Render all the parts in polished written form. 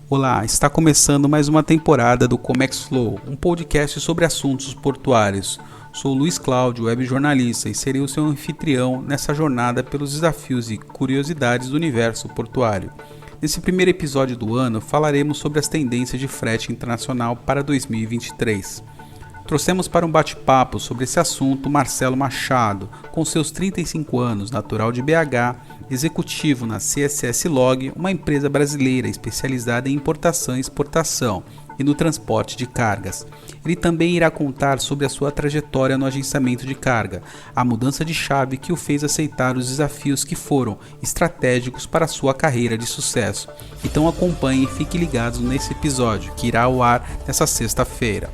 Olá, está começando mais uma temporada do Comex Flow, um podcast sobre assuntos portuários. Sou Luiz Cláudio, web jornalista, e serei o seu anfitrião nessa jornada pelos desafios e curiosidades do universo portuário. Nesse primeiro episódio do ano, falaremos sobre as tendências de frete internacional para 2023. Trouxemos para um bate-papo sobre esse assunto Marcelo Machado, com seus 35 anos, natural de BH, executivo na CSS Log, uma empresa brasileira especializada em importação e exportação e no transporte de cargas. Ele também irá contar sobre a sua trajetória no agenciamento de carga, a mudança de chave que o fez aceitar os desafios que foram estratégicos para a sua carreira de sucesso. Então acompanhem e fiquem ligados nesse episódio, que irá ao ar nesta sexta-feira.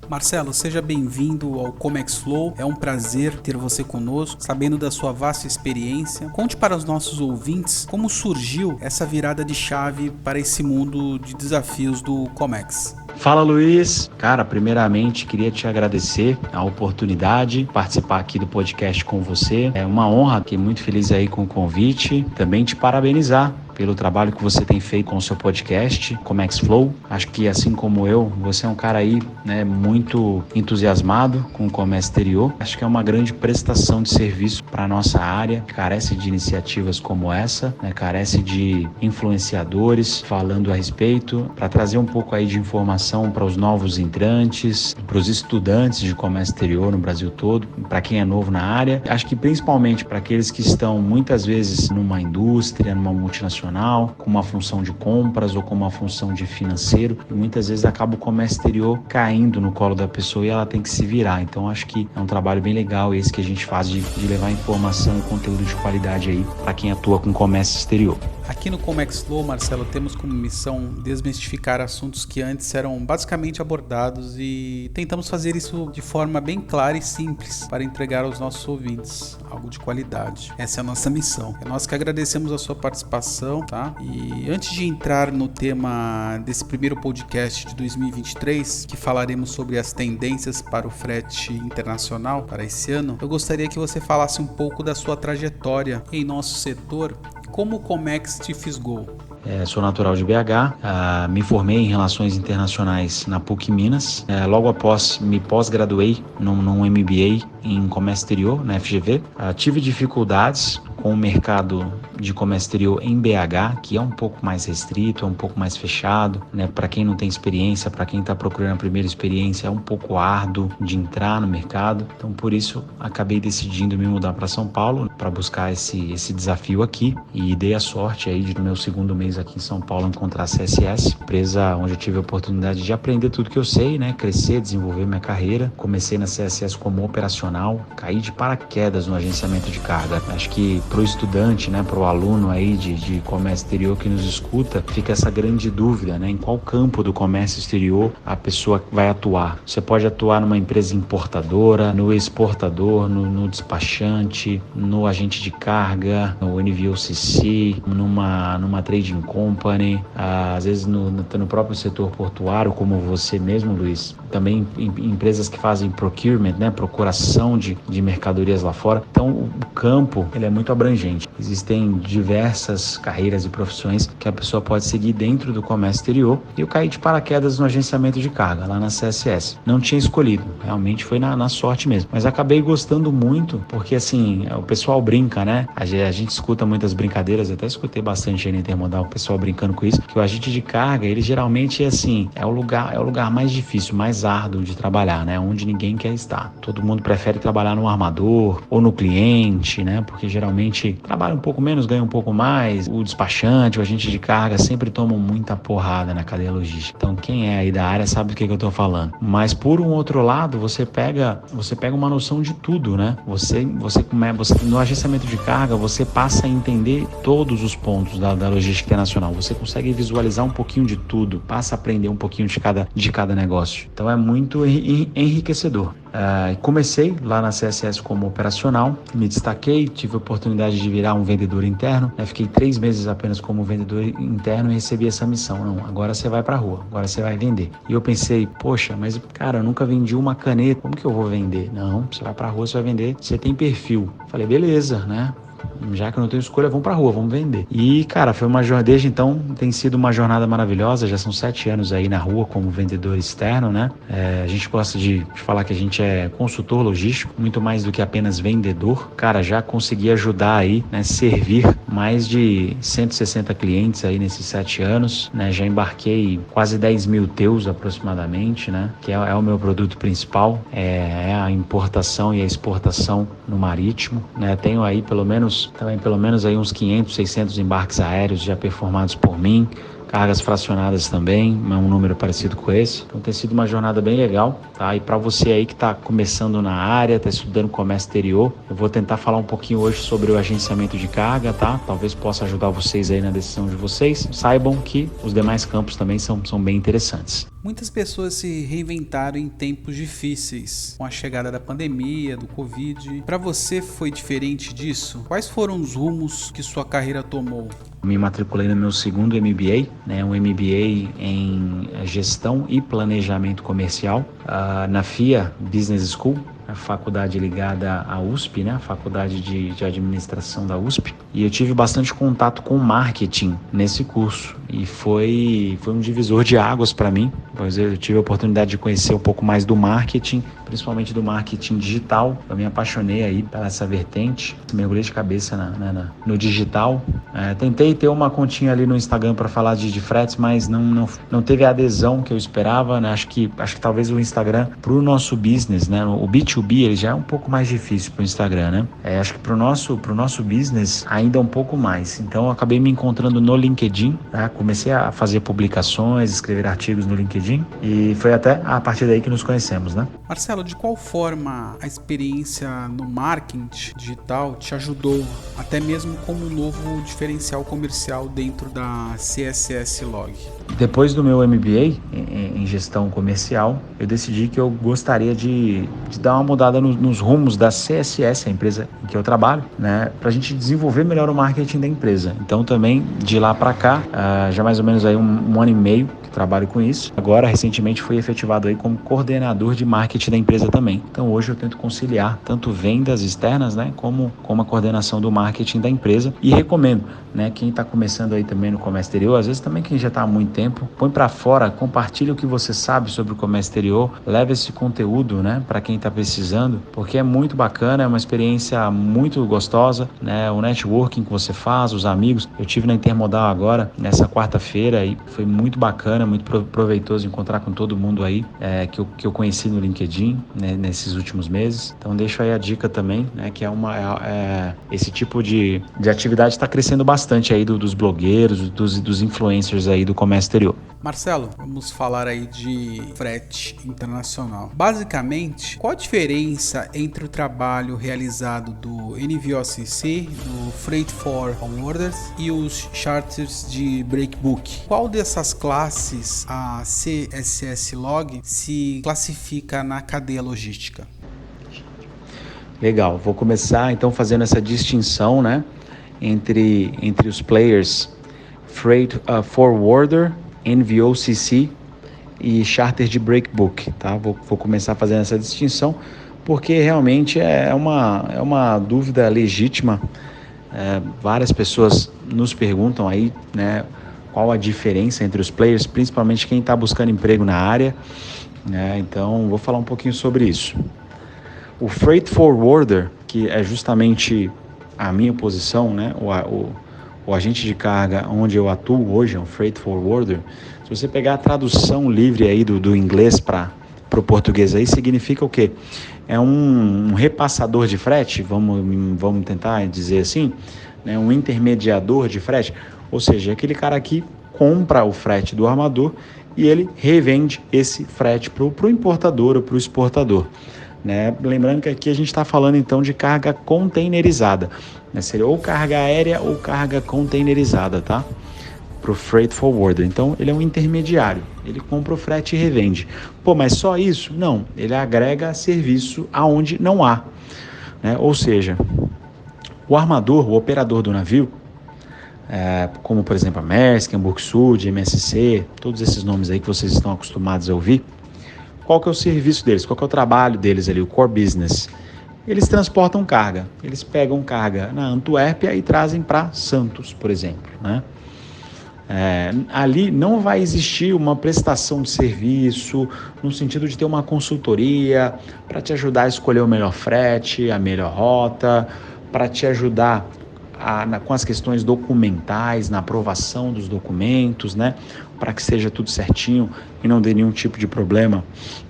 Marcelo, seja bem-vindo ao Comex Flow. É um prazer ter você conosco, sabendo da sua vasta experiência. Conte para os nossos ouvintes como surgiu essa virada de chave para esse mundo de desafios do Comex. Fala, Luiz. Cara, primeiramente queria te agradecer a oportunidade de participar aqui do podcast com você. É uma honra, fiquei muito feliz aí com o convite. Também te parabenizar pelo trabalho que você tem feito com o seu podcast, Comex Flow. Acho que assim como eu, você é um cara aí, muito entusiasmado com o comércio exterior. Acho que é uma grande prestação de serviço para a nossa área, carece de iniciativas como essa, carece de influenciadores falando a respeito, para trazer um pouco aí de informação para os novos entrantes, para os estudantes de comércio exterior no Brasil todo, para quem é novo na área. Acho que principalmente para aqueles que estão muitas vezes numa indústria, numa multinacional, com uma função de compras ou com uma função de financeiro, e muitas vezes acaba o comércio exterior caindo no colo da pessoa e ela tem que se virar. Então acho que é um trabalho bem legal esse que a gente faz de levar informação e conteúdo de qualidade aí para quem atua com comércio exterior. Aqui no Comex Flow, Marcelo, temos como missão desmistificar assuntos que antes eram basicamente abordados e tentamos fazer isso de forma bem clara e simples para entregar aos nossos ouvintes algo de qualidade. Essa é a nossa missão. É nós que agradecemos a sua participação, tá? E antes de entrar no tema desse primeiro podcast de 2023, que falaremos sobre as tendências para o frete internacional para esse ano, eu gostaria que você falasse um pouco da sua trajetória em nosso setor. Como o Comex te fisgou? Sou natural de BH, me formei em Relações Internacionais na PUC Minas. Logo após, me pós-graduei num MBA em Comércio Exterior, na FGV. Tive dificuldades com o mercado de comércio exterior em BH, que é um pouco mais restrito, é um pouco mais fechado, para quem não tem experiência, para quem está procurando a primeira experiência, é um pouco árduo de entrar no mercado. Então, por isso, acabei decidindo me mudar para São Paulo para buscar esse desafio aqui, e dei a sorte aí de, no meu segundo mês aqui em São Paulo, encontrar a CSS, empresa onde eu tive a oportunidade de aprender tudo que eu sei, crescer, desenvolver minha carreira. Comecei na CSS como operacional, caí de paraquedas no agenciamento de carga. Acho que para o estudante, para o aluno aí de comércio exterior que nos escuta, fica essa grande dúvida, em qual campo do comércio exterior a pessoa vai atuar. Você pode atuar numa empresa importadora, no exportador, no despachante, no agente de carga, no NVOCC, numa trading company, às vezes no próprio setor portuário, como você mesmo, Luiz. Também empresas que fazem procurement, procuração de mercadorias lá fora. Então o campo ele é muito abrangente. Existem diversas carreiras e profissões que a pessoa pode seguir dentro do comércio exterior. E eu caí de paraquedas no agenciamento de carga, lá na CSS. Não tinha escolhido, realmente foi na sorte mesmo. Mas acabei gostando muito, porque assim, o pessoal brinca, A gente escuta muitas brincadeiras, até escutei bastante aí na Intermodal, o pessoal brincando com isso, que o agente de carga, ele geralmente é o lugar mais difícil, mais árduo de trabalhar, Onde ninguém quer estar. Todo mundo prefere trabalhar no armador ou no cliente, Porque geralmente trabalha um pouco menos, ganha um pouco mais. O despachante, o agente de carga sempre tomam muita porrada na cadeia logística. Então quem é aí da área sabe do que eu tô falando. Mas por um outro lado, você pega uma noção de tudo, Você no agenciamento de carga, você passa a entender todos os pontos da logística internacional. Você consegue visualizar um pouquinho de tudo, passa a aprender um pouquinho de cada negócio. Então é muito enriquecedor. Comecei lá na CSS como operacional, me destaquei, tive a oportunidade de virar um vendedor interno, né? Fiquei 3 meses apenas como vendedor interno e recebi essa missão. Não, agora você vai pra rua, agora você vai vender. E eu pensei, poxa, mas cara, eu nunca vendi uma caneta, como que eu vou vender? Não, você vai pra rua, você vai vender, você tem perfil. Falei, beleza, né? Já que eu não tenho escolha, vamos pra rua, vamos vender. E, cara, foi uma jornada, desde então tem sido uma jornada maravilhosa, já são 7 anos aí na rua como vendedor externo, né? A gente gosta de falar que a gente é consultor logístico, muito mais do que apenas vendedor. Cara, já consegui ajudar aí, né, servir mais de 160 clientes aí nesses 7 anos, né? Já embarquei quase 10 mil teus aproximadamente, né? Que é o meu produto principal, é a importação e a exportação no marítimo, né? Tenho aí pelo menos aí uns 500, 600 embarques aéreos já performados por mim, cargas fracionadas também, um número parecido com esse. Então tem sido uma jornada bem legal, tá? E para você aí que está começando na área, está estudando comércio exterior, eu vou tentar falar um pouquinho hoje sobre o agenciamento de carga, tá? Talvez possa ajudar vocês aí na decisão de vocês. Saibam que os demais campos também são bem interessantes. Muitas pessoas se reinventaram em tempos difíceis, com a chegada da pandemia, do Covid. Para você foi diferente disso? Quais foram os rumos que sua carreira tomou? Me matriculei no meu segundo MBA, né, um MBA em gestão e planejamento comercial, na FIA Business School, a faculdade ligada à USP, né, a faculdade de administração da USP, e eu tive bastante contato com marketing nesse curso, e foi um divisor de águas para mim, pois eu tive a oportunidade de conhecer um pouco mais do marketing, principalmente do marketing digital. Eu me apaixonei aí pela essa vertente, mergulhei de cabeça no digital. Tentei ter uma continha ali no Instagram para falar de fretes, mas não teve a adesão que eu esperava, né? Acho que talvez o Instagram para o nosso business, né? O B2B, ele já é um pouco mais difícil para o Instagram, né? Acho que para o nosso business ainda um pouco mais. Então eu acabei me encontrando no LinkedIn, tá? Comecei a fazer publicações, escrever artigos no LinkedIn, e foi até a partir daí que nos conhecemos, né? Marcelo, de qual forma a experiência no marketing digital te ajudou, até mesmo como um novo diferencial comercial dentro da CSS Log? Depois do meu MBA em gestão comercial, eu decidi que eu gostaria de dar uma mudada nos rumos da CSS, a empresa em que eu trabalho, né, para a gente desenvolver melhor o marketing da empresa. Então também de lá para cá, já mais ou menos aí um ano e meio que trabalho com isso. Agora recentemente fui efetivado aí como coordenador de marketing da empresa também. Então hoje eu tento conciliar tanto vendas externas, né, como a coordenação do marketing da empresa, e recomendo, né, quem está começando aí também no comércio exterior, às vezes também quem já está há muito tempo, põe para fora, compartilha o que você sabe sobre o comércio exterior, leva esse conteúdo, né, para quem está precisando, porque é muito bacana, é uma experiência muito gostosa, né, o networking que você faz, os amigos. Eu tive na Intermodal agora, nessa quarta-feira, e foi muito bacana, muito proveitoso encontrar com todo mundo aí que eu conheci no LinkedIn, né, nesses últimos meses. Então deixo aí a dica também, né, que esse tipo de atividade está crescendo bastante aí dos blogueiros, dos influencers aí do comércio exterior. Marcelo, vamos falar aí de frete internacional. Basicamente, qual a diferença entre o trabalho realizado do NVOCC, do Freight Forwarders e os charters de breakbook? Qual dessas classes a CSS Log se classifica na cadeia logística? Legal, vou começar então fazendo essa distinção, né, entre os players Freight Forwarder, NVOCC e charter de breakbook, tá? Vou começar fazendo essa distinção porque realmente é uma dúvida legítima. Várias pessoas nos perguntam aí, né, qual a diferença entre os players, principalmente quem está buscando emprego na área, né? Então vou falar um pouquinho sobre isso. O Freight Forwarder, que é justamente a minha posição, né, o agente de carga onde eu atuo hoje é um Freight Forwarder. Se você pegar a tradução livre aí do inglês para o português aí, significa o quê? É um repassador de frete, vamos tentar dizer assim, né? Um intermediador de frete, ou seja, aquele cara que compra o frete do armador e ele revende esse frete para o importador ou para o exportador. Né? Lembrando que aqui a gente está falando então de carga containerizada, né? Seria ou carga aérea ou carga containerizada, tá? para o freight forwarder. Então, ele é um intermediário. Ele compra o frete e revende. Pô, mas só isso? Não. Ele agrega serviço aonde não há, né? Ou seja, o armador, o operador do navio, como por exemplo a Maersk, Hamburg Süd, MSC, todos esses nomes aí que vocês estão acostumados a ouvir, qual que é o serviço deles? Qual que é o trabalho deles ali, o core business? Eles transportam carga, eles pegam carga na Antuérpia e trazem para Santos, por exemplo, né? Ali não vai existir uma prestação de serviço no sentido de ter uma consultoria para te ajudar a escolher o melhor frete, a melhor rota, para te ajudar com as questões documentais, na aprovação dos documentos, né? Para que seja tudo certinho e não dê nenhum tipo de problema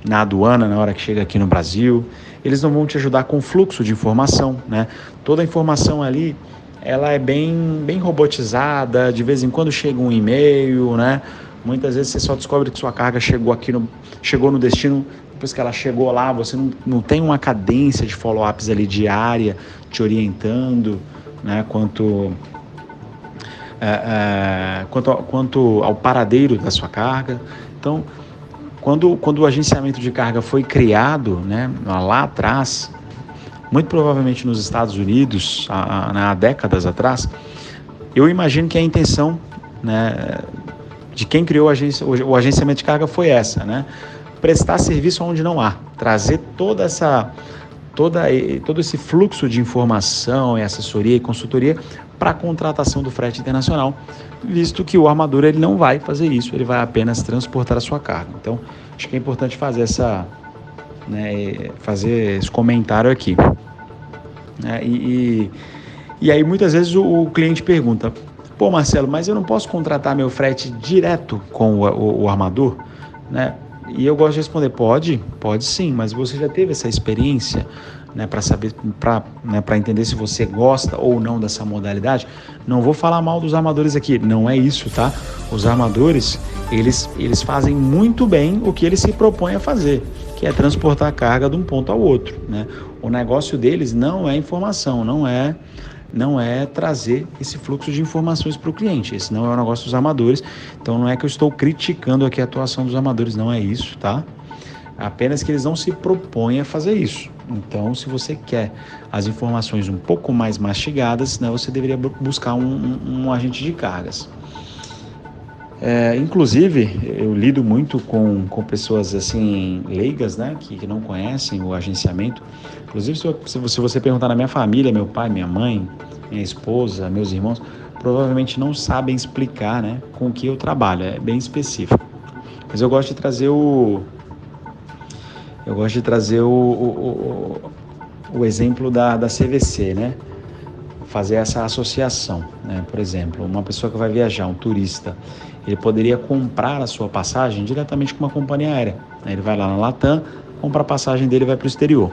na aduana na hora que chega aqui no Brasil. Eles não vão te ajudar com o fluxo de informação, né? Toda a informação ali, ela é bem robotizada, de vez em quando chega um e-mail, né? Muitas vezes você só descobre que sua carga chegou no destino depois que ela chegou lá. Você não tem uma cadência de follow-ups ali diária te orientando, né, quanto ao paradeiro da sua carga. Então, quando o agenciamento de carga foi criado, né, lá atrás, muito provavelmente nos Estados Unidos, há décadas atrás, eu imagino que a intenção, né, de quem criou o agenciamento de carga foi essa, né? Prestar serviço onde não há, trazer todo esse fluxo de informação e assessoria e consultoria para a contratação do frete internacional, visto que o armador ele não vai fazer isso, ele vai apenas transportar a sua carga. Então, acho que é importante fazer fazer esse comentário aqui. E aí muitas vezes o cliente pergunta: pô, Marcelo, mas eu não posso contratar meu frete direto com o armador, né? E eu gosto de responder: pode sim, mas você já teve essa experiência, né, para saber, para entender se você gosta ou não dessa modalidade? Não vou falar mal dos armadores aqui, não é isso, tá? Os armadores, eles fazem muito bem o que eles se propõem a fazer, que é transportar a carga de um ponto ao outro, né? O negócio deles não é informação, não é trazer esse fluxo de informações para o cliente. Esse não é o negócio dos armadores. Então não é que eu estou criticando aqui a atuação dos armadores, não é isso, tá? Apenas que eles não se propõem a fazer isso. Então, se você quer as informações um pouco mais mastigadas, né, você deveria buscar um agente de cargas. Inclusive, eu lido muito com pessoas assim leigas, né, que não conhecem o agenciamento. Inclusive, se você perguntar na minha família, meu pai, minha mãe, minha esposa, meus irmãos, provavelmente não sabem explicar, né, com o que eu trabalho. É bem específico. Mas eu gosto de trazer o exemplo da CVC, né? Fazer essa associação, né? Por exemplo, uma pessoa que vai viajar, um turista, ele poderia comprar a sua passagem diretamente com uma companhia aérea, né? Ele vai lá na Latam, compra a passagem dele e vai para o exterior.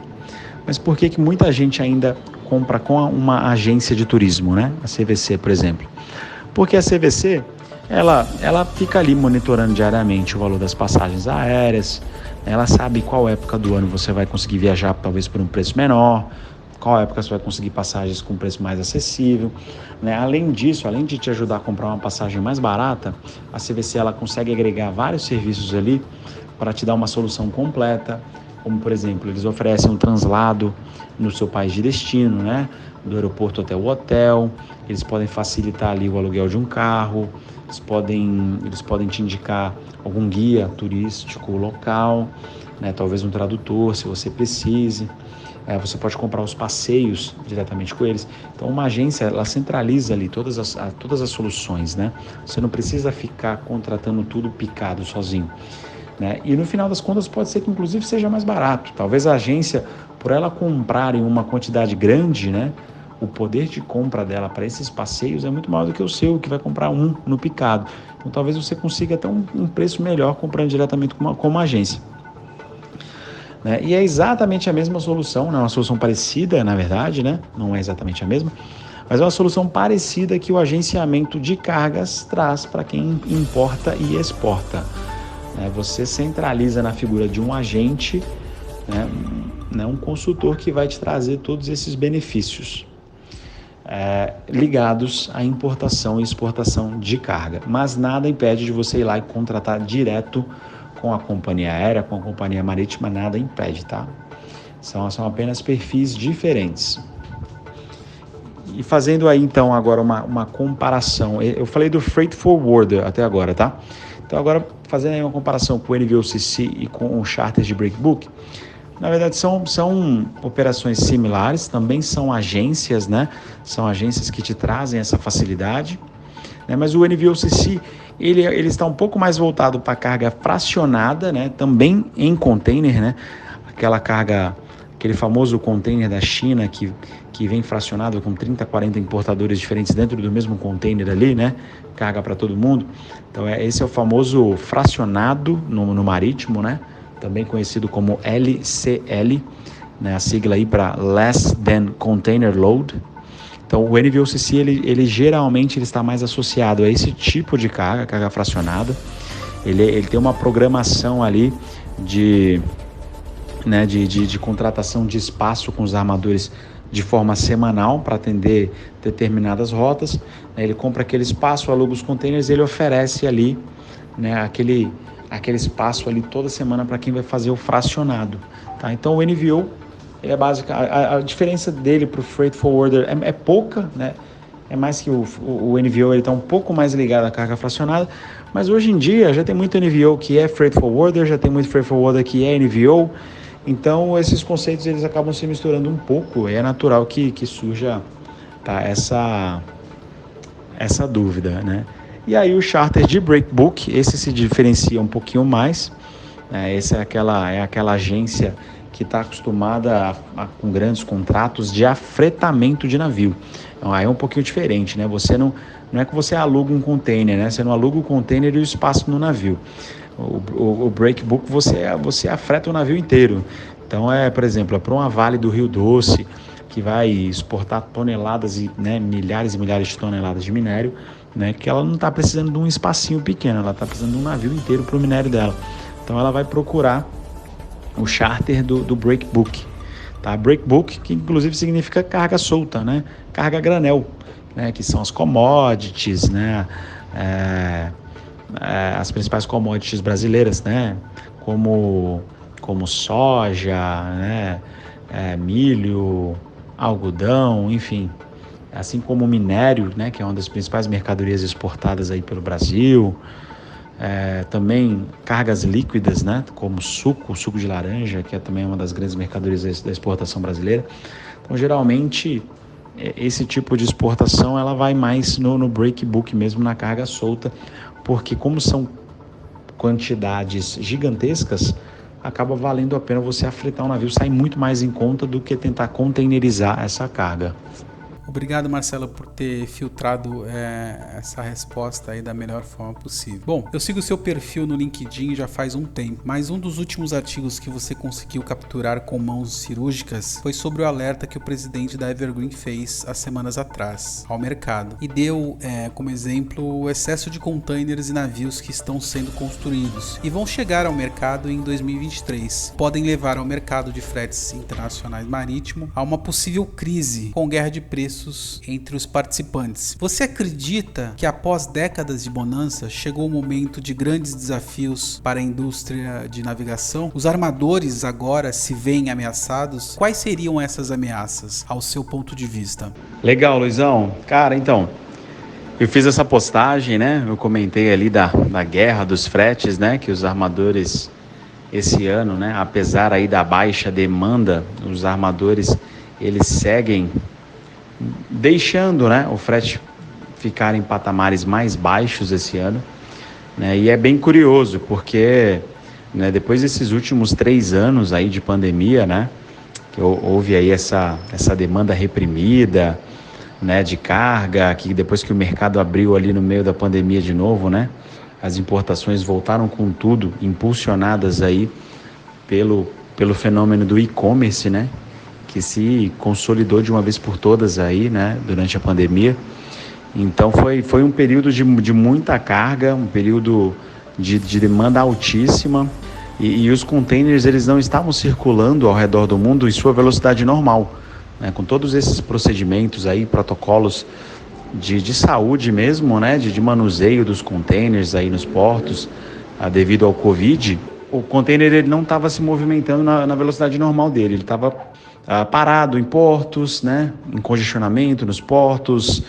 Mas por que muita gente ainda compra com uma agência de turismo, né? A CVC, por exemplo. Porque a CVC, ela fica ali monitorando diariamente o valor das passagens aéreas, ela sabe qual época do ano você vai conseguir viajar talvez por um preço menor, qual época você vai conseguir passagens com preço mais acessível, né? Além disso, além de te ajudar a comprar uma passagem mais barata, a CVC ela consegue agregar vários serviços ali para te dar uma solução completa, como por exemplo, eles oferecem um translado no seu país de destino, né? Do aeroporto até o hotel, eles podem facilitar ali o aluguel de um carro, eles podem te indicar algum guia turístico local, né? Talvez um tradutor, se você precise. Você pode comprar os passeios diretamente com eles. Então, uma agência, ela centraliza ali todas as soluções, né? Você não precisa ficar contratando tudo picado sozinho, né? E no final das contas pode ser que inclusive seja mais barato. Talvez a agência, por ela comprar em uma quantidade grande, né, o poder de compra dela para esses passeios é muito maior do que o seu, que vai comprar um no picado. Então talvez você consiga até um preço melhor comprando diretamente com uma agência, né? E é exatamente a mesma solução, né? Uma solução parecida, na verdade, né? Não é exatamente a mesma, mas é uma solução parecida que o agenciamento de cargas traz para quem importa e exporta. Você centraliza na figura de um agente, né, um consultor que vai te trazer todos esses benefícios. ligados à importação e exportação de carga. Mas nada impede de você ir lá e contratar direto com a companhia aérea, com a companhia marítima, nada impede, tá? São apenas perfis diferentes. E fazendo aí então agora uma comparação, eu falei do Freight Forwarder até agora, tá? Então agora fazendo aí uma comparação com o NVOCC e com o Charter de Breakbook, na verdade são operações similares, também são agências, né? São agências que te trazem essa facilidade, né? Mas o NVOCC ele está um pouco mais voltado para a carga fracionada, né? Também em container, né? Aquele famoso container da China que vem fracionado com 30, 40 importadores diferentes dentro do mesmo container ali, né? Carga para todo mundo. Então esse é o famoso fracionado no marítimo, né? Também conhecido como LCL, né? A sigla aí para Less Than Container Load. Então o NVOCC ele geralmente está mais associado a esse tipo de carga fracionada. Ele tem uma programação ali de contratação de espaço com os armadores de forma semanal para atender determinadas rotas. Ele compra aquele espaço, aluga os containers, ele oferece ali, né, aquele espaço ali toda semana para quem vai fazer o fracionado. Tá? Então o NVO ele é básico, a diferença dele para o Freight Forwarder é pouca, né? É mais que o NVO está um pouco mais ligado à carga fracionada, mas hoje em dia já tem muito NVO que é Freight Forwarder, já tem muito Freight Forwarder que é NVO. Então esses conceitos eles acabam se misturando um pouco, é natural que surja, tá, essa dúvida, né? E aí o charter de Breakbook, esse se diferencia um pouquinho mais, né? Essa é aquela agência que está acostumada com grandes contratos de afretamento de navio. Então aí é um pouquinho diferente, né? Você não é que você aluga um container, né? Você não aluga o container e o espaço no navio. O Breakbook você afreta o navio inteiro. Então por exemplo, para uma Vale do Rio Doce que vai exportar toneladas e, né, milhares e milhares de toneladas de minério, né, que ela não está precisando de um espacinho pequeno, ela está precisando de um navio inteiro para o minério dela. Então ela vai procurar o charter do Breakbook, tá? Breakbook, que inclusive significa carga solta, né? Carga granel, né? Que são as commodities, né? As principais commodities brasileiras, né? Como soja, né? Milho, algodão, enfim, assim como o minério, né? Que é uma das principais mercadorias exportadas aí pelo Brasil. Também cargas líquidas, né, como suco de laranja, que é também uma das grandes mercadorias da exportação brasileira. Então, geralmente, esse tipo de exportação ela vai mais no breakbook mesmo, na carga solta, porque como são quantidades gigantescas, acaba valendo a pena você afretar um navio, sai muito mais em conta do que tentar containerizar essa carga. Obrigado, Marcelo, por ter filtrado essa resposta aí da melhor forma possível. Bom, eu sigo o seu perfil no LinkedIn já faz um tempo, mas um dos últimos artigos que você conseguiu capturar com mãos cirúrgicas foi sobre o alerta que o presidente da Evergreen fez há semanas atrás ao mercado e deu como exemplo o excesso de containers e navios que estão sendo construídos e vão chegar ao mercado em 2023. Podem levar ao mercado de fretes internacionais marítimo a uma possível crise com guerra de preços entre os participantes. Você acredita que após décadas de bonança chegou o momento de grandes desafios para a indústria de navegação? Os armadores agora se veem ameaçados? Quais seriam essas ameaças, ao seu ponto de vista? Legal, Luizão. Cara, então, eu fiz essa postagem, né? Eu comentei ali da guerra dos fretes, né? Que os armadores esse ano, né? Apesar aí da baixa demanda, os armadores eles seguem deixando, né, o frete ficar em patamares mais baixos esse ano, né, e é bem curioso porque, né, depois desses últimos 3 anos aí de pandemia, né, que houve aí essa demanda reprimida, né, de carga, que depois que o mercado abriu ali no meio da pandemia de novo, né, as importações voltaram com tudo, impulsionadas aí pelo fenômeno do e-commerce, né, que se consolidou de uma vez por todas aí, né, durante a pandemia. Então foi um período de muita carga, um período de demanda altíssima e os containers eles não estavam circulando ao redor do mundo em sua velocidade normal, né, com todos esses procedimentos aí, protocolos de saúde mesmo, né, de manuseio dos containers aí nos portos, devido ao Covid, o container ele não estava se movimentando na velocidade normal dele, ele estava parado em portos, né, em congestionamento nos portos,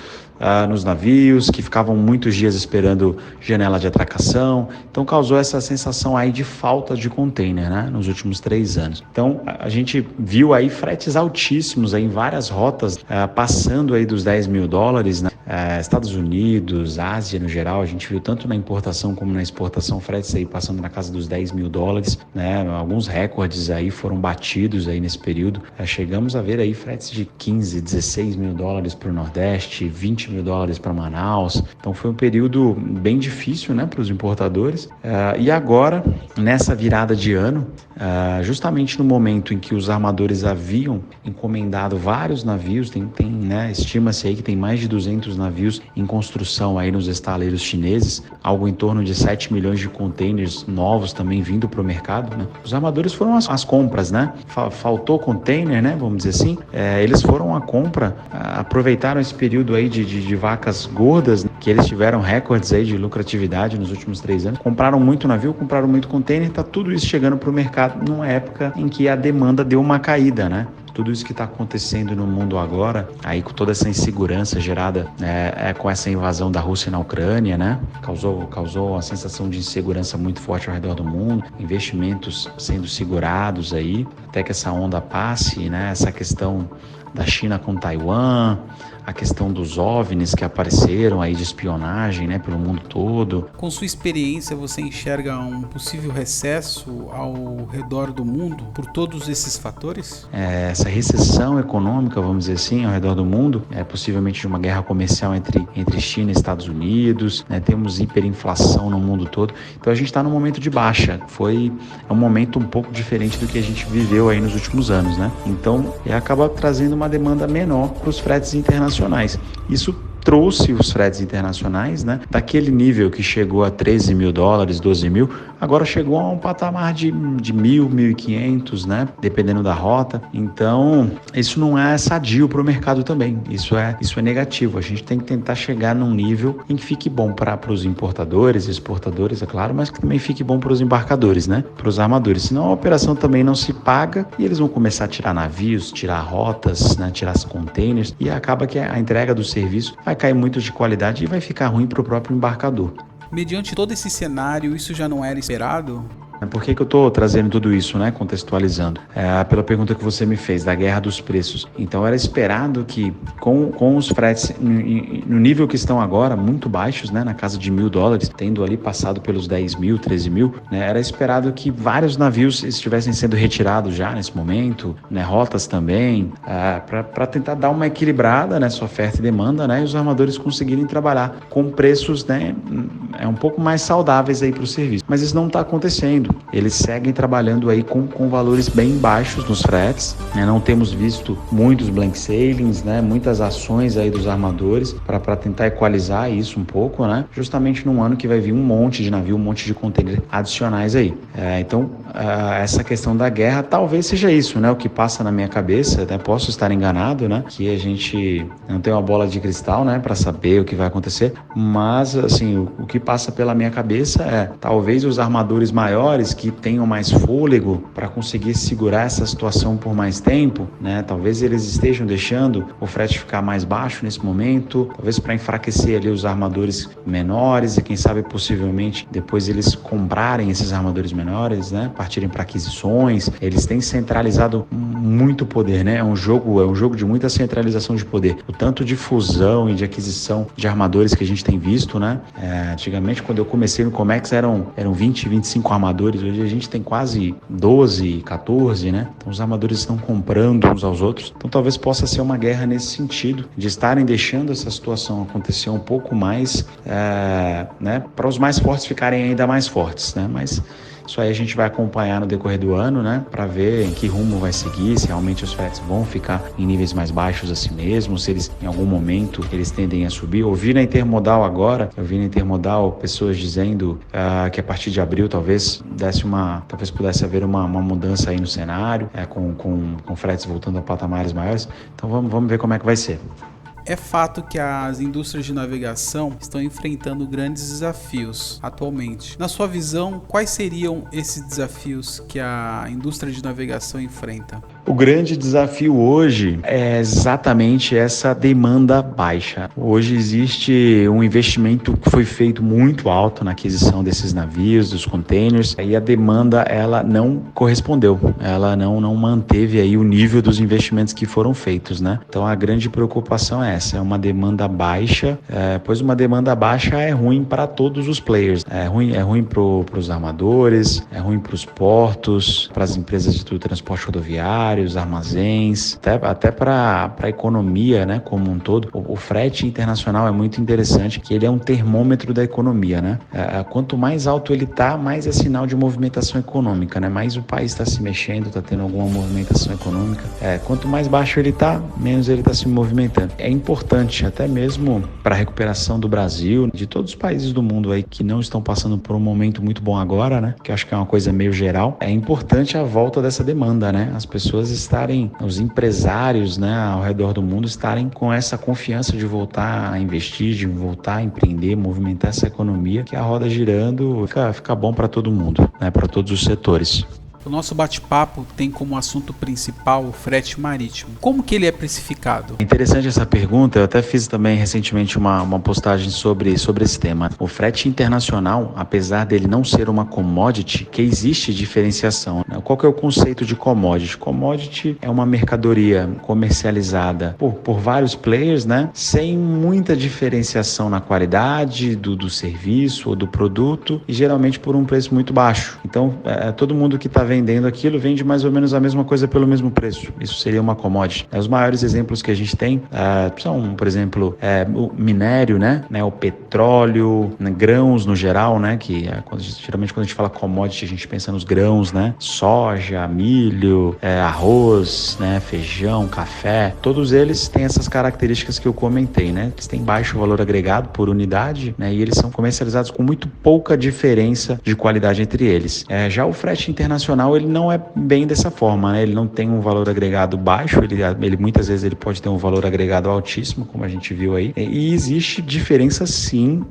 nos navios, que ficavam muitos dias esperando janela de atracação. Então causou essa sensação aí de falta de container, né, nos últimos 3 anos. Então a gente viu aí fretes altíssimos aí em várias rotas, passando aí dos $10.000, né? Estados Unidos, Ásia no geral, a gente viu tanto na importação como na exportação fretes aí passando na casa dos $10.000, né? Alguns recordes aí foram batidos aí nesse período. Chegamos a ver aí fretes de $15, $16.000 para o Nordeste, $20.000 para Manaus. Então foi um período bem difícil, né, para os importadores. E agora, nessa virada de ano, justamente no momento em que os armadores haviam encomendado vários navios, né, estima-se aí que tem mais de 200 navios em construção aí nos estaleiros chineses, algo em torno de 7 milhões de containers novos também vindo para o mercado, né? Os armadores foram as compras, né? Faltou container, né? Vamos dizer assim. Eles foram à compra, aproveitaram esse período aí de vacas gordas, né, que eles tiveram recordes aí de lucratividade nos últimos 3 anos. Compraram muito navio, compraram muito container, tá tudo isso chegando para o mercado numa época em que a demanda deu uma caída, né? Tudo isso que está acontecendo no mundo agora, aí com toda essa insegurança gerada com essa invasão da Rússia na Ucrânia, né? Causou uma sensação de insegurança muito forte ao redor do mundo, investimentos sendo segurados aí, até que essa onda passe, né? Essa questão da China com Taiwan, a questão dos OVNIs que apareceram aí de espionagem, né, pelo mundo todo. Com sua experiência, você enxerga um possível recesso ao redor do mundo por todos esses fatores? Essa recessão econômica, vamos dizer assim, ao redor do mundo, possivelmente de uma guerra comercial entre China e Estados Unidos, né, temos hiperinflação no mundo todo, então a gente está num momento de baixa, é um momento um pouco diferente do que a gente viveu aí nos últimos anos, né? Então acaba trazendo uma demanda menor para os fretes internacionais. Isso trouxe os fretes internacionais, né, daquele nível que chegou a $13.000, $12.000, agora chegou a um patamar de 1.000, 1.500, né, dependendo da rota. Então, isso não é sadio para o mercado também, isso é negativo. A gente tem que tentar chegar num nível em que fique bom para os importadores, exportadores, é claro, mas que também fique bom para os embarcadores, né, para os armadores. Senão a operação também não se paga e eles vão começar a tirar navios, tirar rotas, né, tirar containers, e acaba que a entrega do serviço vai cair muito de qualidade e vai ficar ruim para o próprio embarcador. Mediante todo esse cenário, isso já não era esperado? Por que eu estou trazendo tudo isso, né, contextualizando? Pela pergunta que você me fez, da guerra dos preços. Então, era esperado que, com os fretes no nível que estão agora, muito baixos, né, na casa de $1.000, tendo ali passado pelos 10.000, 13.000, né, era esperado que vários navios estivessem sendo retirados já nesse momento, né, rotas também, para tentar dar uma equilibrada nessa oferta e demanda, né, e os armadores conseguirem trabalhar com preços, né, um pouco mais saudáveis aí para o serviço. Mas isso não está acontecendo. Eles seguem trabalhando aí com valores bem baixos nos fretes, né? Não temos visto muitos blank sailings, né? Muitas ações aí dos armadores para tentar equalizar isso um pouco, né? Justamente num ano que vai vir um monte de navio, um monte de container adicionais aí. Então, essa questão da guerra talvez seja isso, né? O que passa na minha cabeça, né? Posso estar enganado, né? Que a gente não tem uma bola de cristal, né? Para saber o que vai acontecer, mas assim, o que passa pela minha cabeça é talvez os armadores maiores que tenham mais fôlego para conseguir segurar essa situação por mais tempo, né? Talvez eles estejam deixando o frete ficar mais baixo nesse momento, talvez para enfraquecer ali os armadores menores e quem sabe possivelmente depois eles comprarem esses armadores menores, né? Partirem para aquisições. Eles têm centralizado muito poder, né? É um jogo de muita centralização de poder. O tanto de fusão e de aquisição de armadores que a gente tem visto, né? Antigamente, quando eu comecei no Comex, eram 20, 25 armadores. Hoje a gente tem quase 12, 14, né? Então os armadores estão comprando uns aos outros. Então talvez possa ser uma guerra nesse sentido, de estarem deixando essa situação acontecer um pouco mais, né? Para os mais fortes ficarem ainda mais fortes, né? Mas Isso aí a gente vai acompanhar no decorrer do ano, né, para ver em que rumo vai seguir, se realmente os fretes vão ficar em níveis mais baixos assim mesmo, se eles em algum momento eles tendem a subir. Eu vi na Intermodal agora, pessoas dizendo que a partir de abril talvez pudesse haver uma mudança aí no cenário, com fretes voltando a patamares maiores. Então vamos ver como é que vai ser. É fato que as indústrias de navegação estão enfrentando grandes desafios atualmente. Na sua visão, quais seriam esses desafios que a indústria de navegação enfrenta? O grande desafio hoje é exatamente essa demanda baixa. Hoje existe um investimento que foi feito muito alto na aquisição desses navios, dos containers, e a demanda ela não correspondeu, ela não manteve aí o nível dos investimentos que foram feitos, né? Então a grande preocupação é essa, é uma demanda baixa, pois uma demanda baixa é ruim para todos os players, é ruim para os armadores, é ruim para os portos, para as empresas de transporte rodoviário, os armazéns, até para a economia, né, como um todo. O frete internacional é muito interessante, que ele é um termômetro da economia, né? Quanto mais alto ele está, mais é sinal de movimentação econômica, né? Mais o país está se mexendo, está tendo alguma movimentação econômica. Quanto mais baixo ele está, menos ele está se movimentando. É importante até mesmo para a recuperação do Brasil, de todos os países do mundo aí que não estão passando por um momento muito bom agora, né? Que eu acho que é uma coisa meio geral. É importante a volta dessa demanda, né? As pessoas estarem, os empresários, né, ao redor do mundo estarem com essa confiança de voltar a investir, de voltar a empreender, movimentar essa economia, que a roda girando fica bom para todo mundo, né, para todos os setores. O nosso bate-papo tem como assunto principal o frete marítimo. Como que ele é precificado? Interessante essa pergunta, eu até fiz também recentemente uma postagem sobre esse tema. O frete internacional, apesar dele não ser uma commodity, que existe diferenciação. Qual que é o conceito de commodity? Commodity é uma mercadoria comercializada por vários players, né, sem muita diferenciação na qualidade do serviço ou do produto e geralmente por um preço muito baixo. Então, todo mundo que está vendendo aquilo vende mais ou menos a mesma coisa pelo mesmo preço. Isso seria uma commodity. Os maiores exemplos que a gente tem são, por exemplo, o minério, né, o petróleo, né, grãos no geral, né, que geralmente quando a gente fala commodity a gente pensa nos grãos, né, soja, milho, arroz, né, feijão, café. Todos eles têm essas características que eu comentei, né? Eles têm baixo valor agregado por unidade, né, e eles são comercializados com muito pouca diferença de qualidade entre eles. Já o frete internacional ele não é bem dessa forma, né? Ele não tem um valor agregado baixo, ele muitas vezes ele pode ter um valor agregado altíssimo, como a gente viu aí, e existe diferença sim,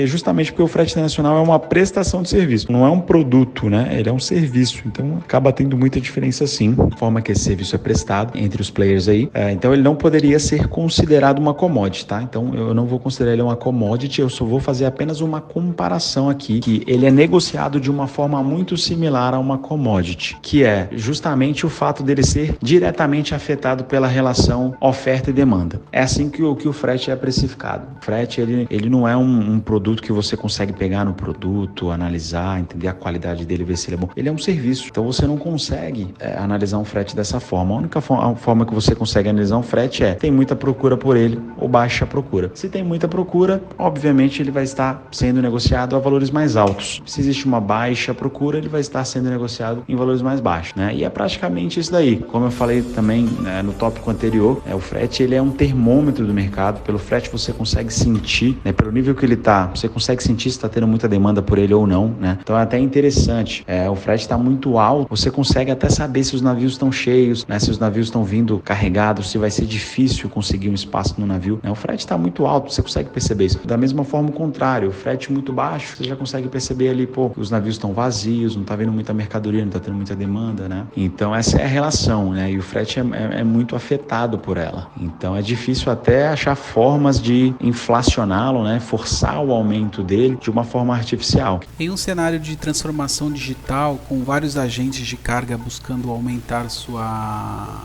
justamente porque o frete internacional é uma prestação de serviço, não é um produto, né? Ele é um serviço, então acaba tendo muita diferença sim, a forma que esse serviço é prestado entre os players aí, então ele não poderia ser considerado uma commodity, tá? Então eu não vou considerar ele uma commodity, eu só vou fazer apenas uma comparação aqui, que ele é negociado de uma forma muito similar a uma commodity, que é justamente o fato dele ser diretamente afetado pela relação oferta e demanda. É assim que o frete é precificado. O frete ele não é um produto que você consegue pegar no produto, analisar, entender a qualidade dele, ver se ele é bom. Ele é um serviço, então você não consegue analisar um frete dessa forma. A única forma que você consegue analisar um frete tem muita procura por ele ou baixa procura. Se tem muita procura, obviamente ele vai estar sendo negociado a valores mais altos. Se existe uma baixa procura, ele vai estar sendo negociado em valores mais baixos, né? E é praticamente isso daí. Como eu falei também no tópico anterior, o frete ele é um termômetro do mercado. Pelo frete você consegue sentir, né, pelo nível que ele está, você consegue sentir se está tendo muita demanda por ele ou não, né? Então é até interessante. O frete está muito alto, você consegue até saber se os navios estão cheios, né? Se os navios estão vindo carregados, se vai ser difícil conseguir um espaço no navio, né? O frete está muito alto, você consegue perceber isso. Da mesma forma, o contrário, o frete muito baixo, você já consegue perceber ali, os navios estão vazios, não está vindo muita mercadoria, não está tendo muita demanda, né? Então essa é a relação, né? E o frete é muito afetado por ela. Então é difícil até achar formas de inflacioná-lo, né? Forçar o aumento dele de uma forma artificial. Em um cenário de transformação digital, com vários agentes de carga buscando aumentar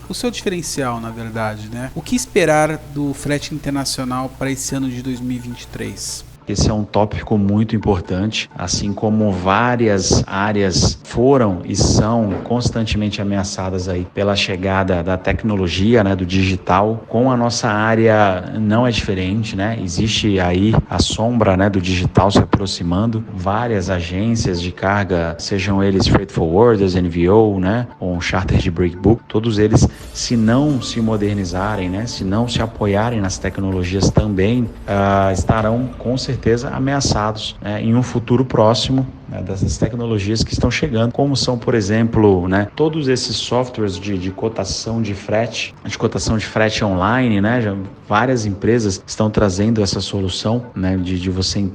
o seu diferencial, na verdade, né? O que esperar do frete internacional para esse ano de 2023? Esse é um tópico muito importante, assim como várias áreas foram e são constantemente ameaçadas aí pela chegada da tecnologia, né, do digital. Com a nossa área não é diferente, né? Existe aí a sombra, né, do digital se aproximando. Várias agências de carga, sejam eles freight forwarders, NVO, né, ou um charter de breakbook, todos eles, se não se modernizarem, né, se não se apoiarem nas tecnologias também, estarão com certeza ameaçados, né, em um futuro próximo, né, dessas tecnologias que estão chegando, como são, por exemplo, né, todos esses softwares de cotação de frete online, né, já várias empresas estão trazendo essa solução, né, de você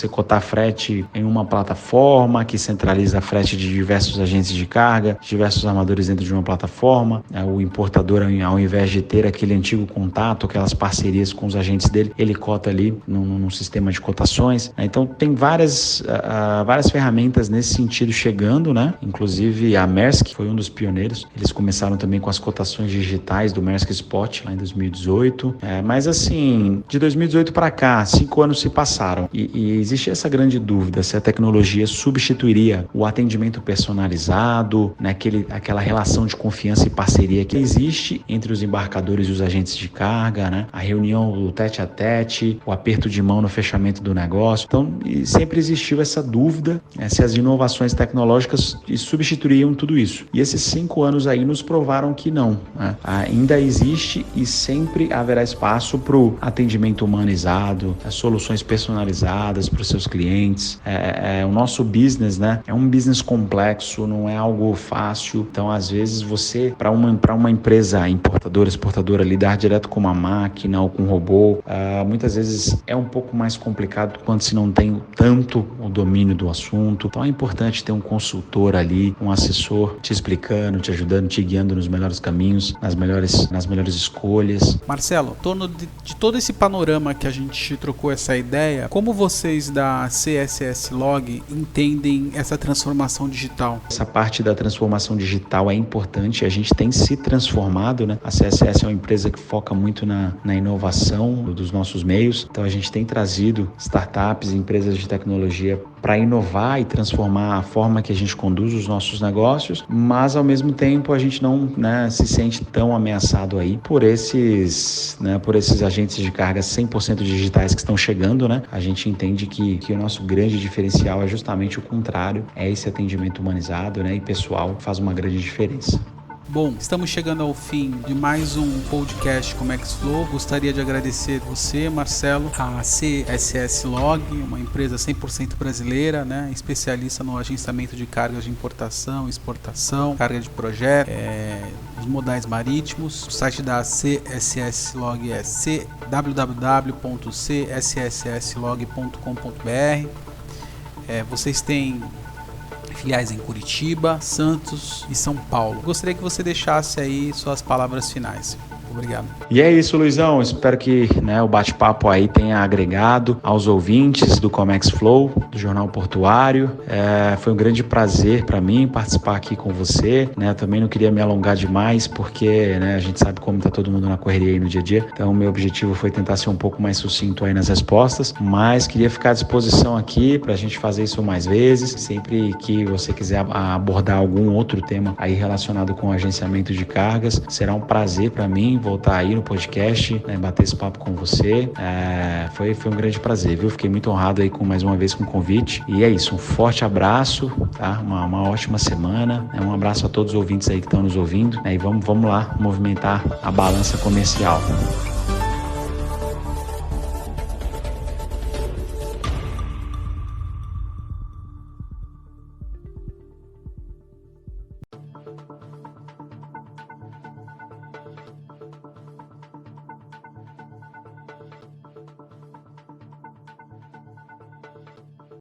cotar frete em uma plataforma que centraliza a frete de diversos agentes de carga, diversos armadores dentro de uma plataforma. O importador, ao invés de ter aquele antigo contato, aquelas parcerias com os agentes dele, ele cota ali num sistema de cotações. Então tem várias ferramentas nesse sentido chegando, né? Inclusive a Maersk foi um dos pioneiros. Eles começaram também com as cotações digitais do Maersk Spot lá em 2018. Mas assim, de 2018 para cá, 5 anos se passaram e existe essa grande dúvida se a tecnologia substituiria o atendimento personalizado, né? Aquela relação de confiança e parceria que existe entre os embarcadores e os agentes de carga, né? A reunião, o tete a tete, o aperto de mão no fechamento do negócio. Então, sempre existiu essa dúvida, né, se as inovações tecnológicas substituiriam tudo isso. E esses 5 anos aí nos provaram que não, né? Ainda existe e sempre haverá espaço para o atendimento humanizado, as soluções personalizadas para os seus clientes. O nosso business, né, é um business complexo, não é algo fácil. Então, às vezes, você, para uma empresa importadora, exportadora, lidar direto com uma máquina ou com um robô, muitas vezes é um pouco mais complicado quando se não tem tanto o domínio do assunto. Então, é importante ter um consultor ali, um assessor te explicando, te ajudando, te guiando nos melhores caminhos, nas melhores escolhas. Marcelo, em torno de todo esse panorama que a gente trocou essa ideia, como vocês da CSS Log entendem essa transformação digital? Essa parte da transformação digital é importante, a gente tem se transformado, né? A CSS é uma empresa que foca muito na inovação dos nossos meios, então a gente tem trazido startups, empresas de tecnologia para inovar e transformar a forma que a gente conduz os nossos negócios, mas ao mesmo tempo a gente não, né, se sente tão ameaçado aí por esses agentes de carga 100% digitais que estão chegando, né? A gente entende que o nosso grande diferencial é justamente o contrário, é esse atendimento humanizado, né, e pessoal, que faz uma grande diferença. Bom, estamos chegando ao fim de mais um podcast Comex Flow. Gostaria de agradecer você, Marcelo, a CSS Log, uma empresa 100% brasileira, né, especialista no agenciamento de cargas de importação, exportação, carga de projeto, os modais marítimos. O site da CSS Log é www.csslog.com.br. Vocês têm filiais em Curitiba, Santos e São Paulo. Gostaria que você deixasse aí suas palavras finais. Obrigado. E é isso, Luizão. Espero que, né, o bate-papo aí tenha agregado aos ouvintes do Comex Flow, do Jornal Portuário. Foi um grande prazer para mim participar aqui com você, né? Eu também não queria me alongar demais, porque, né, a gente sabe como está todo mundo na correria aí no dia a dia. Então, meu objetivo foi tentar ser um pouco mais sucinto aí nas respostas, mas queria ficar à disposição aqui para a gente fazer isso mais vezes. Sempre que você quiser abordar algum outro tema aí relacionado com o agenciamento de cargas, será um prazer para mim voltar aí no podcast, né, bater esse papo com você. Foi um grande prazer, viu? Fiquei muito honrado aí mais uma vez com o convite. E é isso, um forte abraço, tá? Uma ótima semana. Um abraço a todos os ouvintes aí que estão nos ouvindo, né? E vamos lá movimentar a balança comercial.